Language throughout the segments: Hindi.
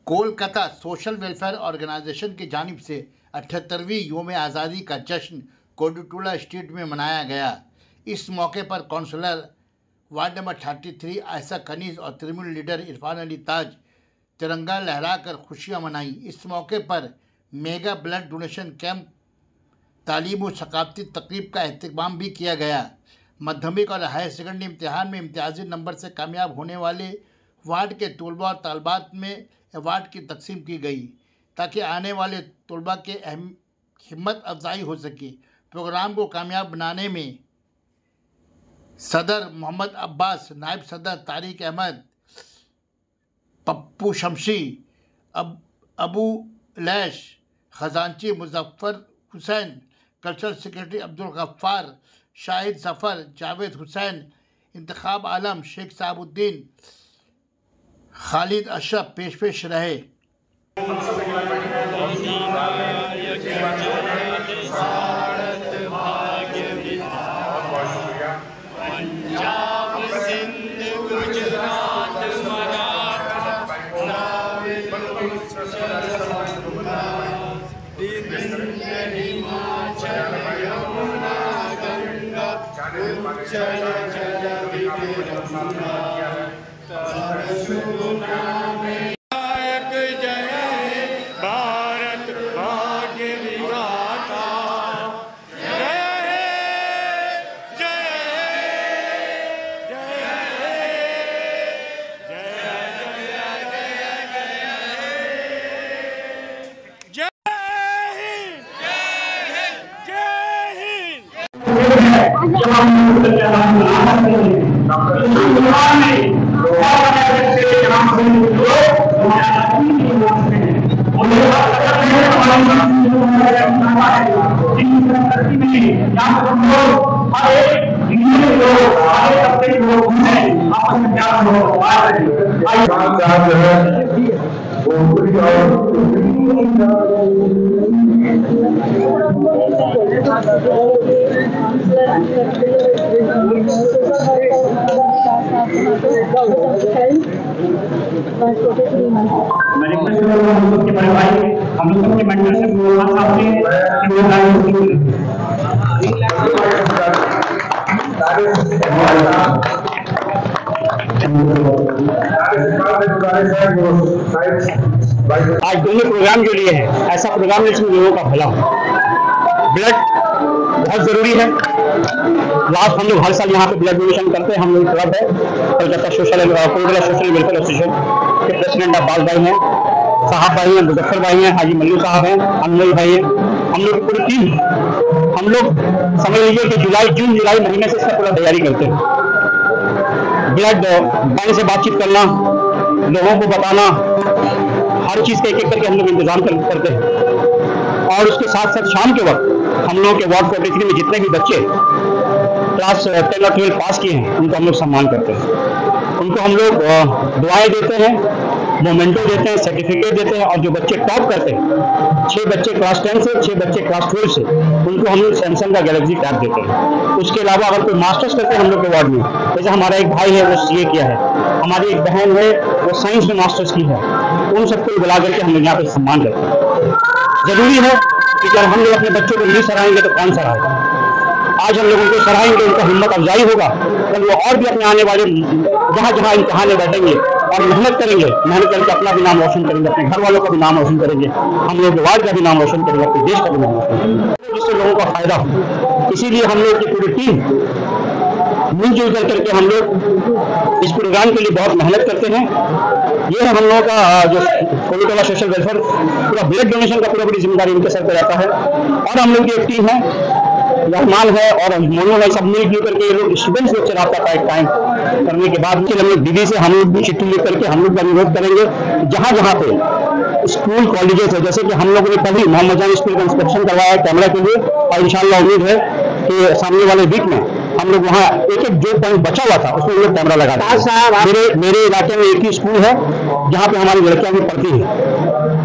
कोलकाता सोशल वेलफेयर ऑर्गेनाइजेशन की जानिब से 78वीं योम आज़ादी का जश्न कोडुटुला स्ट्रीट में मनाया गया। इस मौके पर काउंसलर वार्ड नंबर 33 आयशा कनीज और तृणमूल लीडर इरफान अली ताज तिरंगा लहराकर खुशियां मनाई। इस मौके पर मेगा ब्लड डोनेशन कैंप, तालीम और सकाफती तकरीब का एहतमाम भी किया गया। माध्यमिक और हायर सेकेंडरी इम्तिहान में इम्तियाजी नंबर से कामयाब होने वाले वार्ड के तलबा और तालबात में अवार्ड की तकसीम की गई ताकि आने वाले तलबा के हिम्मत अफजाई हो सके। प्रोग्राम को कामयाब बनाने में सदर मोहम्मद अब्बास, नायब सदर तारिक अहमद, पप्पू शमशी, अबू लैश, खजांची मुजफ्फर हुसैन, कल्चरल सेक्रेटरी अब्दुल गफ्फार, शाहिद जफ़र, जावेद हुसैन, इंतखाब आलम, शेख साहबुद्दीन, खालिद अशरफ पेश रहे। आज दोनों प्रोग्राम जो लिए हैं, ऐसा प्रोग्राम जिसमें लोगों का भला हो। ब्लड बहुत जरूरी है। लास्ट हम लोग हर साल यहाँ पे ब्लड डोनेशन करते हैं। हम लोग क्लब है कोलकाता सोशल वेलफेयर एसोसिएशन के प्रेसिडेंट अब्बास भाई हैं, साहब भाई हैं, मुजफ्फर भाई हैं, हाजी मल्लू साहब हैं, अनमोल भाई हैं, हम लोग की पूरी टीम। हम लोग समझ लीजिए कि जून जुलाई महीने से इसका पूरा तैयारी करते हैं। ब्लड बैंक से बातचीत करना, लोगों को बताना, हर चीज का एक करके हम लोग इंतजाम करते हैं। और उसके साथ साथ शाम के वक्त हम लोग के वार्ड 43 में जितने भी बच्चे क्लास 10 और 12 पास किए हैं, उनको हम लोग सम्मान करते हैं। उनको हम लोग दुआएं देते हैं, मोमेंटो देते हैं, सर्टिफिकेट देते हैं। और जो बच्चे टॉप करते हैं, 6 बच्चे क्लास 10 से, 6 बच्चे क्लास 12 से, उनको हम लोग सैमसंग का गैलेक्सी टैब देते हैं। उसके अलावा अगर कोई मास्टर्स करते हैं हम लोग के वार्ड में, जैसे हमारा एक भाई है वो CA किया है, हमारी एक बहन है वो साइंस में मास्टर्स की है, उन सबको बुला करके हम लोग यहाँ पे सम्मान करते हैं। जरूरी है कि अगर हम लोग अपने बच्चों को नहीं सराहेंगे तो कौन सराहेगा। आज हम लोग उनको सराहेंगे, उनका हिम्मत अफजाई होगा, तो वो और भी अपने आने वाले जहाँ जहाँ इम्तिहान में बैठेंगे और मेहनत करेंगे, मेहनत करके अपना भी नाम रोशन करेंगे, अपने घर वालों का भी नाम रोशन करेंगे, हम लोग वार्ड का भी नाम रोशन करेंगे, अपने देश का भी नाम रोशन करेंगे, जिससे लोगों का फायदा हो। इसीलिए हम लोग की पूरी टीम मिलजुल करके हम लोग इस प्रोग्राम के लिए बहुत मेहनत करते हैं। ये है हम लोगों का जो कोलकाता सोशल वेलफेयर, पूरा ब्लड डोनेशन का पूरा बड़ी जिम्मेदारी इनके सर पर रहता है। और हम लोग की एक टीम है, रहमान है और मोनू है, सब मिलजुल करके ये लोग स्टूडेंट्स लोग से रब्ता टाइम करने के बाद हम लोग दीदी से हम लोग भी चिट्ठी लिख करके हम लोग अनुरोध करेंगे जहाँ जहाँ पे स्कूल कॉलेजेस है, जैसे कि हम लोगों ने कभी मोहम्मद जान स्कूल का इंस्पेक्शन करवाया कैमरा के लिए, और इंशाल्लाह उम्मीद है कि सामने वाले वीक में हम लोग वहाँ एक जो पॉइंट बचा हुआ था उसमें लोग कैमरा लगा दें। मेरे इलाके में एक ही स्कूल है जहाँ पे हमारी लड़कियां भी पढ़ती हैं।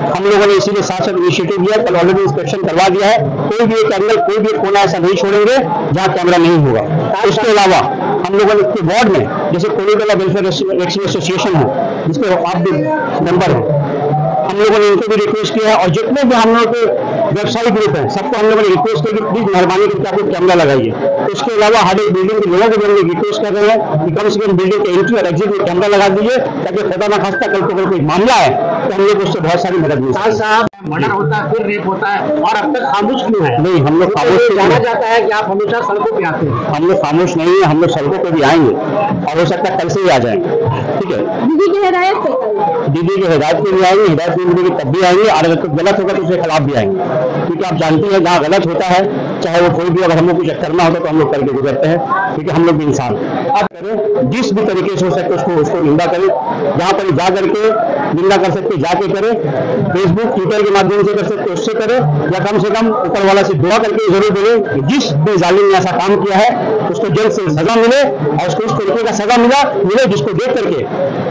हम लोगों ने इसीलिए साथ साथ इनिशिएटिव लिया, कल ऑलरेडी इंस्पेक्शन करवा दिया है। कोई भी एक एंगल, कोई भी एक कोना ऐसा नहीं छोड़ेंगे जहाँ कैमरा नहीं होगा। उसके अलावा हम लोगों ने वार्ड में जैसे कोलकाता वेलफेयर एसोसिएशन है जिसपे आप भी मेंबर हैं, हम लोगों ने इनको भी रिक्वेस्ट किया है, और जितने भी हम लोग के व्यवसायिक ग्रुप हैं सबको हम लोगों ने रिक्वेस्ट किया कि प्लीज मेहरबानी करके आप लोग कैमरा लगाइए। तो उसके अलावा हर एक बिल्डिंग के लोगों को भी हम लोग रिक्वेस्ट कर रहे हैं कि कम से कम बिल्डिंग के एंट्री और एग्जिट में कैमरा लगा दीजिए, ताकि खुदा न खास्ता कल को कोई मामला है तो हम लोग उससे बहुत सारी मदद मिल सके। साहब, मर्डर होता है, फिर रेप होता है, और अब तक खामोश क्यों है? नहीं, हम लोग खामोश जाना जाता है कि आप हमेशा सड़कों पे आते हैं। हम लोग खामोश नहीं है, हम लोग सड़कों पर भी आएंगे, और हो सकता है कल से ही आ जाएंगे। ठीक है, दीदी की हिदायत से दीदी की हिदायत के लिए आएंगे, हिदायत नहीं मिलेगी तब भी आएंगे, और अगर कुछ गलत होगा तो उसके खिलाफ भी आएंगे, क्योंकि आप जानते हैं जहाँ गलत होता है चाहे वो कोई भी, अगर हम लोग कुछ करना होता तो हम लोग करके गुजरते हैं, क्योंकि हम लोग भी इंसान अब करें जिस भी तरीके से हो सके उसको निंदा करें, जहाँ पर जा करके निंदा कर सकते जाके करें, फेसबुक ट्विटर के माध्यम से कर सकते उससे करें, या कम से कम ऊपर वाला से दुआ करके जरूर बोलें कि जिस भी जालिम ने ऐसा काम किया है उसको जल्द से सजा मिले, और उसको इस तरीके का सजा मिले जिसको देख करके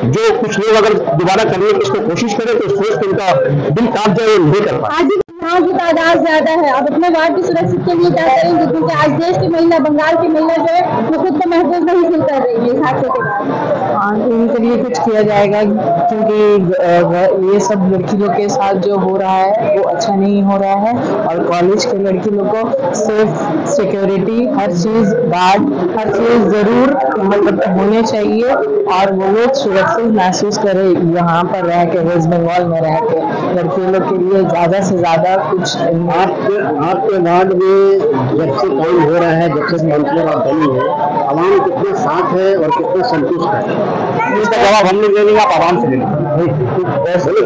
जो कुछ लोग अगर दोबारा करने की इसको कोशिश करें तो सोच के उनका दिल कांप जाए, नहीं कर पाए। आज यहाँ की तादाद ज्यादा है, अब अपने वार्ड की सुरक्षित के लिए क्या करेंगे, क्योंकि आज देश की महिला, बंगाल की महिला जो है वो खुद को महफूज नहीं फील कर रही है इस हादसे के बाद। हाँ, इनके लिए कुछ किया जाएगा, क्योंकि ये सब लड़की लोग के साथ जो हो रहा है वो अच्छा नहीं हो रहा है, और कॉलेज के लड़की लोग को सेफ सिक्योरिटी हर चीज गार्ड हर चीज जरूर मतलब होने चाहिए, और वो लोग सुरक्षित महसूस करे यहाँ पर रह के, वेस्ट बंगाल में रह के। लड़की लोग के लिए ज्यादा से ज्यादा कुछ आपके वार्ड में जब से काम हो रहा है, जब से काउंसलर आप बनी है, आवाम कितने साथ है और कितने संतुष्ट है? इसका जवाब हम नहीं देंगे, आप आराम से देंगे,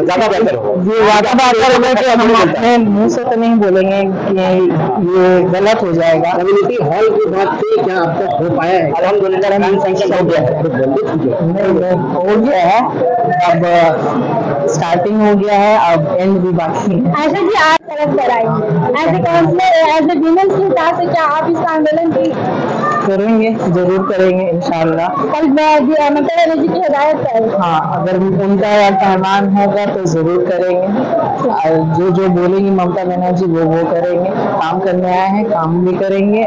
ज्यादा बेहतर हो। ये वादा है कि हम अपने मुंह से तो नहीं बोलेंगे कि ये गलत हो जाएगा। कम्युनिटी हॉल की बात थी, क्या अब तक हो पाया है? अल्हम्दुलिल्लाह सैंक्शन हो गया है, हो गया है, अब स्टार्टिंग हो गया है, अब एंड भी बाकी है। ऐसे जी आप सड़क पर आएंगे as a counsellor, as a women के हिसाब से क्या आप इसका आंदोलन करेंगे, जरूर करेंगे इंशाल्लाह। कल ममता बनर्जी की हिदायत पर? हाँ, अगर उनका फरमान होगा तो जरूर करेंगे, और जो बोलेंगी ममता बनर्जी वो करेंगे। काम करने आए हैं, काम भी करेंगे।